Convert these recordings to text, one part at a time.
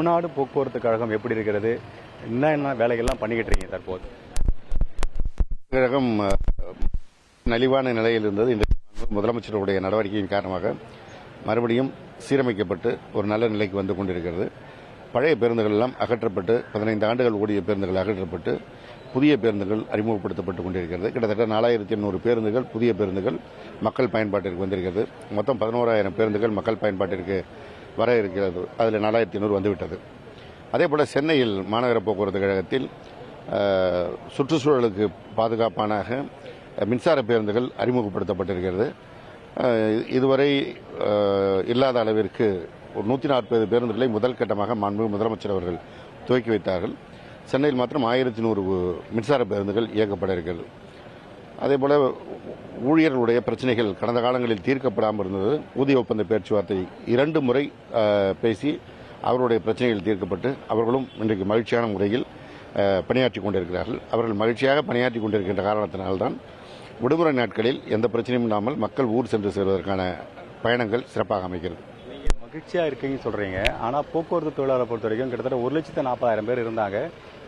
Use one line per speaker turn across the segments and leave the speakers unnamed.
தமிழ்நாடு போக்குவரத்து கழகம் எப்படி இருக்கிறது? என்ன வேலைகள்லாம் பண்ணிக்கிட்டு இருக்கீங்க தற்போது?
கழகம் நலிவான நிலையில் இருந்தது. இந்த முதலமைச்சருடைய நடவடிக்கையின் காரணமாக மறுபடியும் சீரமைக்கப்பட்டு ஒரு நல்ல நிலைக்கு வந்து கொண்டிருக்கிறது. பழைய பேருந்துகள் எல்லாம் அகற்றப்பட்டு 15 ஆண்டுகள் ஓடிய பேருந்துகள் அகற்றப்பட்டு புதிய பேருந்துகள் அறிமுகப்படுத்தப்பட்டுக் கொண்டிருக்கிறது. கிட்டத்தட்ட 4800 பேருந்துகள் புதிய பேருந்துகள் மக்கள் பயன்பாட்டிற்கு வந்திருக்கிறது. மொத்தம் 11,000 பேருந்துகள் மக்கள் பயன்பாட்டிற்கு வர இருக்கிறது. அதில் 4800 வந்துவிட்டது. அதேபோல சென்னையில் மாநகர போக்குவரத்து கழகத்தில் சுற்றுச்சூழலுக்கு பாதுகாப்பான மின்சார பேருந்துகள் அறிமுகப்படுத்தப்பட்டிருக்கிறது. இதுவரை இல்லாத அளவிற்கு ஒரு 140 பேருந்துகளை முதல் கட்டமாக மாண்புமிகு முதலமைச்சர் அவர்கள் துவக்கி வைத்தார்கள். சென்னையில் மாத்திரம் 1100 மின்சார பேருந்துகள் இயக்கப்பட இருக்கிறது. அதேபோல ஊழியர்களுடைய பிரச்சனைகள் கடந்த காலங்களில் தீர்க்கப்படாமல் இருந்தது. ஊதிய ஒப்பந்த பேச்சுவார்த்தை 2 முறை பேசி அவருடைய பிரச்சனைகள் தீர்க்கப்பட்டு அவர்களும் இன்றைக்கு மகிழ்ச்சியான முறையில் பணியாற்றிக் கொண்டிருக்கிறார்கள். அவர்கள் மகிழ்ச்சியாக பணியாற்றிக் கொண்டிருக்கின்ற காரணத்தினால்தான் விடுமுறை நாட்களில் எந்த பிரச்சனையும் இல்லாமல் மக்கள் ஊர் சென்று செல்வதற்கான பயணங்கள் சிறப்பாக அமைகிறது.
மகிழ்ச்சியா இருக்கீங்கன்னு சொல்றீங்க. ஆனா போக்குவரத்து தொழிலாளரை பொறுத்த வரைக்கும் கிட்டத்தட்ட 1,40,000 பேர் இருந்தாங்க.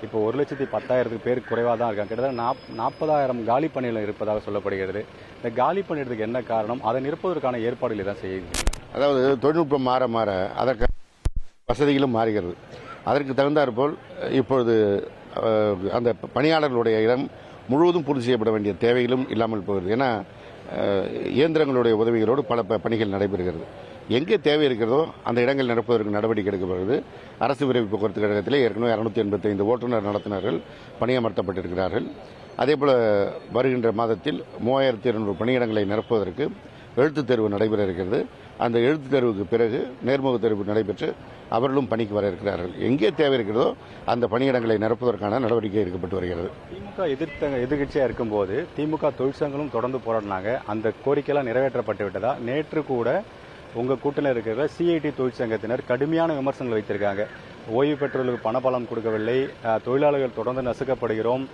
இப்போ 1,10,000 பேர் குறைவாக தான் இருக்காங்க. கிட்டத்தட்ட 40,000 காலி பணியில் இருப்பதாக சொல்லப்படுகிறது. இந்த காலி பணியிடத்துக்கு என்ன காரணம்? அதை நிரப்புவதற்கான ஏற்பாடுகளை தான் செய்யுங்க.
அதாவது தொழில்நுட்பம் மாற மாற அதற்கு வசதிகளும் மாறுகிறது. அதற்கு தகுந்தாற்போல் இப்பொழுது அந்த பணியாளர்களுடைய இடம் முழுவதும் பூர்த்தி செய்யப்பட வேண்டிய தேவைகளும் இல்லாமல் போகிறது. ஏன்னா இயந்திரங்களுடைய உதவிகளோடு பல பணிகள் நடைபெறுகிறது. எங்கே தேவை இருக்கிறதோ அந்த இடங்கள் நிரப்புவதற்கு நடவடிக்கை எடுக்கப்படுகிறது. அரசு விரைவு போக்குவரத்து கழகத்திலே ஏற்கனவே 685 ஓட்டுநர் நடத்துனர்கள் பணியமர்த்தப்பட்டிருக்கிறார்கள். அதேபோல வருகின்ற மாதத்தில் 3200 பணியிடங்களை நிரப்புவதற்கு எழுத்துத் தேர்வு நடைபெற இருக்கிறது. அந்த எழுத்துத் தேர்வுக்கு பிறகு நேர்முகத் தேர்வு நடைபெற்று அவர்களும் பணிக்கு வர இருக்கிறார்கள். எங்கே தேவை இருக்கிறதோ அந்த பணியிடங்களை நிரப்புவதற்கான நடவடிக்கை எடுக்கப்பட்டு வருகிறது.
திமுக எதிர்கட்சியாக இருக்கும்போது திமுக தொழிற்சங்கங்களும் தொடர்ந்து போராடினாங்க. அந்த கோரிக்கையெல்லாம் நிறைவேற்றப்பட்டு விட்டதா? நேற்று கூட உங்கள் கூட்டணியில் இருக்கிற சிஐடி தொழிற்சங்கத்தினர் கடுமையான விமர்சனங்கள் வைத்திருக்காங்க. ஓய்வு பெற்றோர்களுக்கு பணபலம் கொடுக்கவில்லை, தொழிலாளர்கள் தொடர்ந்து நசுக்கப்படுகிறோம்,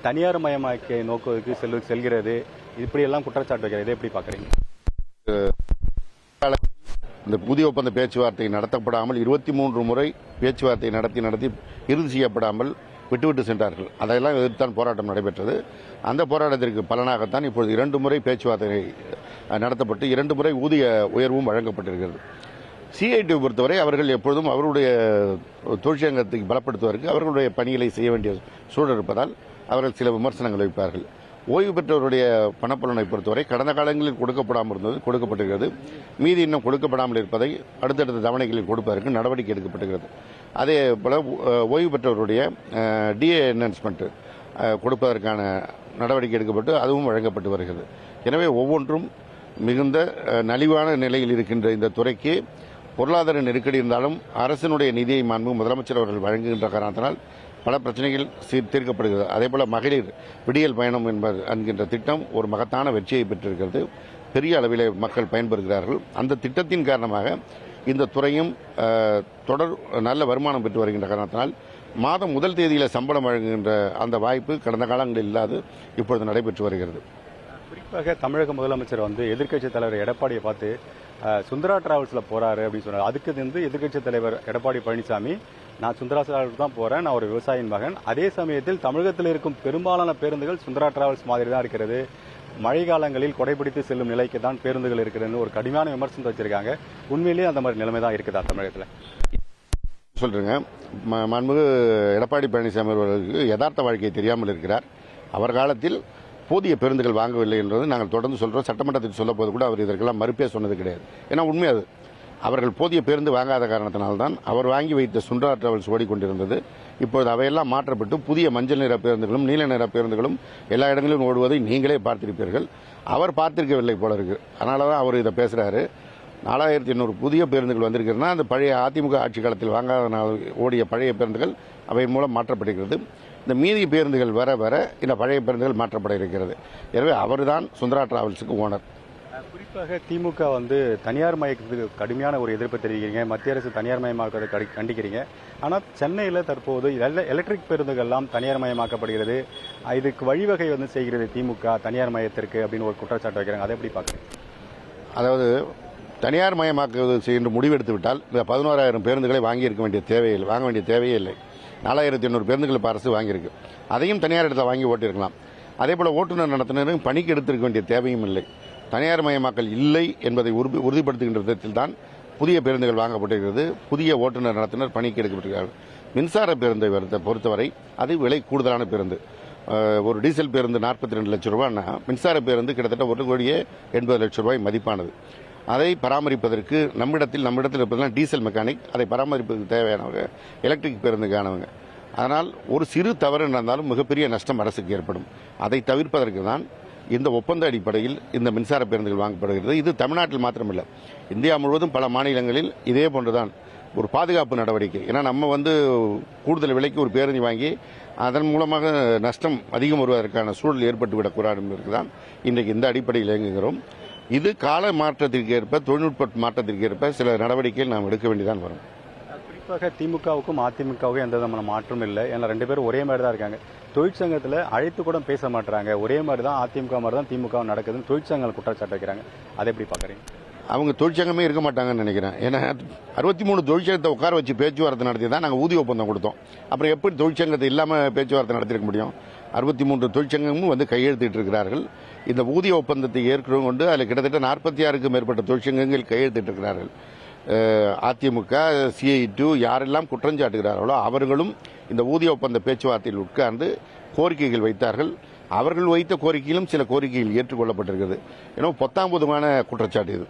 தனியார் மயமாக்கி நோக்குவதற்கு செல்கிறது, இப்படியெல்லாம் குற்றச்சாட்டு வைக்கிறது. இதை எப்படி பார்க்குறீங்க?
இந்த புதிய ஒப்பந்த பேச்சுவார்த்தை நடத்தப்படாமல் 23 முறை பேச்சுவார்த்தை நடத்தி இறுதி செய்யப்படாமல் விட்டுவிட்டு சென்றார்கள். அதையெல்லாம் எதிர்த்தான் போராட்டம் நடைபெற்றது. அந்த போராட்டத்திற்கு பலனாகத்தான் இப்பொழுது 2 முறை பேச்சுவார்த்தை நடத்தப்பட்டு 2 முறை ஊதிய உயர்வும் வழங்கப்பட்டிருக்கிறது. சிஐடி பொறுத்தவரை அவர்கள் எப்பொழுதும் அவருடைய தொழிற்சங்கத்தை பலப்படுத்துவதற்கு அவர்களுடைய பணிகளை செய்ய வேண்டிய சூழல் இருப்பதால் அவர்கள் சில விமர்சனங்கள் வைப்பார்கள். ஓய்வு பெற்றவருடைய பணப்பலனை பொறுத்தவரை கடந்த காலங்களில் கொடுக்கப்படாமல் இருந்தது கொடுக்கப்பட்டிருக்கிறது. மீதி இன்னும் கொடுக்கப்படாமல் இருப்பதை அடுத்தடுத்த தவணைகளில் கொடுப்பதற்கு நடவடிக்கை எடுக்கப்பட்டிருக்கிறது. அதே போல ஓய்வு பெற்றவருடைய டிஏ என்ஹான்ஸ்மெண்ட் கொடுப்பதற்கான நடவடிக்கை எடுக்கப்பட்டு அதுவும் வழங்கப்பட்டு வருகிறது. எனவே ஒவ்வொன்றும் மிகுந்த நலிவான நிலையில் இருக்கின்ற இந்த துறைக்கு பொருளாதார நெருக்கடி இருந்தாலும் அரசினுடைய நிதியை மாண்பு முதலமைச்சர் அவர்கள் வழங்குகின்ற காரணத்தினால் பல பிரச்சனைகள் தீர்க்கப்படுகிறது. அதேபோல மகளிர் விடியல் பயணம் என்கின்ற திட்டம் ஒரு மகத்தான வெற்றியை பெற்றிருக்கிறது. பெரிய அளவில் மக்கள் பயன்பெறுகிறார்கள். அந்த திட்டத்தின் காரணமாக இந்த துறையும் தொடர் நல்ல வருமானம் பெற்று வருகின்ற காரணத்தினால் மாதம் முதல் தேதியில் சம்பளம் வழங்குகின்ற அந்த வாய்ப்பு கடந்த காலங்களில் இல்லாது இப்பொழுது நடைபெற்று வருகிறது.
குறிப்பாக தமிழக முதலமைச்சர் எதிர்க்கட்சித் தலைவர் எடப்பாடியை பார்த்து சுந்தரா டிராவல்ஸில் போறாரு அப்படின்னு சொன்னார். அதுக்கு எதிர்க்கட்சித் தலைவர் எடப்பாடி பழனிசாமி, நான் சுந்தரா டிராவல்ஸ் தான் போறேன், நான் ஒரு விவசாயியின் மகன். அதே சமயத்தில் தமிழகத்தில் இருக்கும் பெரும்பாலான பேருந்துகள் சுந்தரா டிராவல்ஸ் மாதிரி தான் இருக்கிறது, மழை காலங்களில் கொடைபிடித்து செல்லும் நிலைக்கு தான் பேருந்துகள் இருக்கிறதுன்னு ஒரு கடுமையான விமர்சனத்தை வச்சிருக்காங்க. உண்மையிலேயே அந்த மாதிரி நிலைமை தான் இருக்குதா தமிழகத்தில்?
சொல்றேங்க, மாண்புமிகு எடப்பாடி பழனிசாமி அவர்களுக்கு யதார்த்த வாழ்க்கை தெரியாமல் இருக்கிறார். அவர் காலத்தில் போதிய பேருந்துகள் வாங்கவில்லை என்பது நாங்கள் தொடர்ந்து சொல்றோம். சட்டமன்றத்தில் சொல்ல போது கூட அவர் இதற்கெல்லாம் மறுப்பே சொன்னது கிடையாது. ஏன்னா உண்மை அது. அவர்கள் போதிய பேருந்து வாங்காத காரணத்தினால்தான் அவர் வாங்கி வைத்த சுந்தரா டிராவல்ஸ் ஓடிக்கொண்டிருந்தது. இப்பொழுது அவையெல்லாம் மாற்றப்பட்டு புதிய மஞ்சள் நிற பேருந்துகளும் நீல நிற பேருந்துகளும் எல்லா இடங்களிலும் ஓடுவதை நீங்களே பார்த்திருப்பீர்கள். அவர் பார்த்திருக்கவில்லை போல இருக்கு. அதனால தான் அவர் இதை பேசுறாரு. 4800 புதிய பேருந்துகள் வந்திருக்கிறதுனா அந்த பழைய அதிமுக ஆட்சி காலத்தில் வாங்காத ஓடிய பழைய பேருந்துகள் அவை மூலம் மாற்றப்படுகிறது. இந்த மீதி பேருந்துகள் வர வர இந்த பழைய பேருந்துகள் மாற்றப்பட இருக்கிறது. எனவே அவர்தான் சுந்தரா டிராவல்ஸுக்கு ஓனர்.
குறிப்பாக திமுக தனியார் மயத்துக்கு கடுமையான ஒரு எதிர்ப்பு தெரிவிக்கிறீங்க, மத்திய அரசு தனியார் மயமாக்குவதை கண்டிக்கிறீங்க. ஆனால் சென்னையில் தற்போது எலக்ட்ரிக் பேருந்துகள்லாம் தனியார் மயமாக்கப்படுகிறது. இதுக்கு வழிவகை செய்கிறது திமுக தனியார் மயத்திற்கு அப்படின்னு ஒரு குற்றச்சாட்டு வைக்கிறாங்க. அதை எப்படி பார்க்குறீங்க?
அதாவது தனியார் மயமாக்குவது என்று முடிவெடுத்து விட்டால் இந்த 11,000 பேருந்துகளை வாங்க வேண்டிய தேவையே இல்லை. 4,800 பேருந்துகள் இப்போ அரசு வாங்கியிருக்கு. அதையும் தனியார் இடத்துல வாங்கி ஓட்டியிருக்கலாம். அதே போல ஓட்டுநர் நடத்துனரும் பணிக்கு எடுத்திருக்க வேண்டிய தேவையும் இல்லை. தனியார் மயமாக்கல் இல்லை என்பதை உறுதிப்படுத்துகின்ற விதத்தில் தான் புதிய பேருந்துகள் வாங்கப்பட்டிருக்கிறது. புதிய ஓட்டுநர் நடத்துனர் பணிக்கு எடுக்கப்பட்டிருக்கிறார்கள். மின்சார பேருந்தை பொறுத்தவரை அது விலை கூடுதலான பேருந்து. ஒரு டீசல் பேருந்து 42 லட்சம் ரூபாய்னா மின்சார பேருந்து கிட்டத்தட்ட 1,80 லட்சம் ரூபாய் மதிப்பானது. அதை பராமரிப்பதற்கு நம்மிடத்தில் இருப்பதெல்லாம் டீசல் மெக்கானிக், அதை பராமரிப்பதற்கு தேவையானவங்க எலக்ட்ரிக் பேருந்துக்கானவங்க. அதனால் ஒரு சிறு தவறு நடந்தாலும் மிகப்பெரிய நஷ்டம் அரசுக்கு ஏற்படும். அதை தவிர்ப்பதற்கு தான் இந்த ஒப்பந்த அடிப்படையில் இந்த மின்சார பேருந்துகள் வாங்கப்படுகிறது. இது தமிழ்நாட்டில் மாத்திரமில்லை, இந்தியா முழுவதும் பல மாநிலங்களில் இதே போன்றுதான் ஒரு பாதுகாப்பு நடவடிக்கை. ஏன்னா நம்ம கூடுதல் விலைக்கு ஒரு பேருந்து வாங்கி அதன் மூலமாக நஷ்டம் அதிகம் வருவதற்கான சூழல் ஏற்பட்டுவிடக்கூடாது என்பதற்குதான் இன்றைக்கு இந்த அடிப்படையில் இயங்குகிறோம். இது கால மாற்றத்திற்கு ஏற்ப, தொழில்நுட்ப மாற்றத்திற்கு ஏற்ப சில நடவடிக்கைகள் நாம் எடுக்க வேண்டியதான் வரும்.
குறிப்பாக திமுகவுக்கும் அதிமுகவுக்கும் எந்த விதமான மாற்றம் இல்லை. ஏன்னா 2 பேரும் ஒரே மாதிரி தான் இருக்காங்க. தொழிற்சங்கத்தில் அழைத்து கூட பேச மாட்டாங்க. ஒரே மாதிரி தான் அதிமுக மாதிரி தான் திமுக நடக்குதுன்னு தொழிற்சங்கங்கள் குற்றச்சாட்டு வைக்கிறாங்க. அதை எப்படி பார்க்குறீங்க?
அவங்க தொழிற்சங்கமே இருக்க மாட்டாங்கன்னு நினைக்கிறேன். ஏன்னா 63 தொழிற்சங்கத்தை உட்கார வச்சு பேச்சுவார்த்தை நடத்தி தான் நாங்கள் ஊதிய ஒப்பந்தம் கொடுத்தோம். அப்புறம் எப்படி தொழிற்சங்கத்தை இல்லாமல் பேச்சுவார்த்தை நடத்திருக்க முடியும்? 63 தொழிற்சங்கமும் கையெழுத்திட்டு இருக்கிறார்கள். இந்த ஊதிய ஒப்பந்தத்தை ஏற்கிறவங்க கொண்டு அதில் கிட்டத்தட்ட 46க்கும் மேற்பட்ட தொழிற்சங்கங்கள் கையெழுத்திட்டு இருக்கிறார்கள். அதிமுக, CIT யாரெல்லாம் குற்றஞ்சாட்டுகிறார்களோ அவர்களும் இந்த ஊதிய ஒப்பந்த பேச்சுவார்த்தையில் உட்கார்ந்து கோரிக்கைகள் வைத்தார்கள். அவர்கள் வைத்த கோரிக்கையிலும் சில கோரிக்கைகள் ஏற்றுக்கொள்ளப்பட்டிருக்கிறது. ஏன்னா 19மான குற்றச்சாட்டு இது.